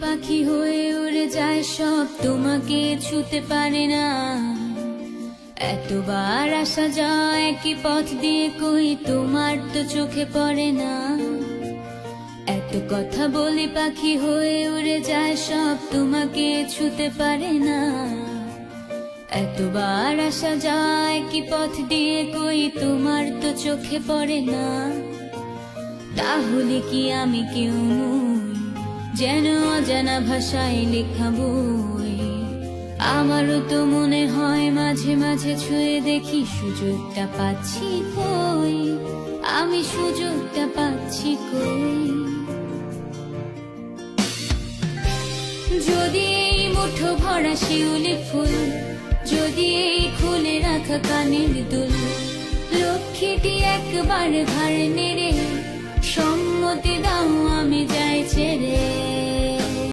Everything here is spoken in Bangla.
পাখি হয়ে উড়ে যায় সব, তোমাকে ছুতে পারে না। এতবার আসা যায় একই পথ দিয়ে, কই তোমার তো চোখে পড়ে না। এত কথা বলি পাখি হয়ে উড়ে যায় সব, তোমাকে ছুতে পারে না। এতবার আসা যায় একই পথ দিয়ে, কই তোমার তো চোখে পড়ে না। তাহলে কি আমি কেউ নই, যেন অজানা ভাষায় লেখা বই? আমারও তো মনে হয় মাঝে মাঝে ছুঁয়ে দেখি, সুযোগটা পাচ্ছি কই, আমি সুযোগটা পাচ্ছি কই? যদি এই মুঠো ভরা শিউলি ফুল, যদি এই খুলে রাখা কানের দুল, লক্ষ্মীটি একবার ঘাড় নেড়ে সম্মতি দাও আমি যাই ছেড়ে।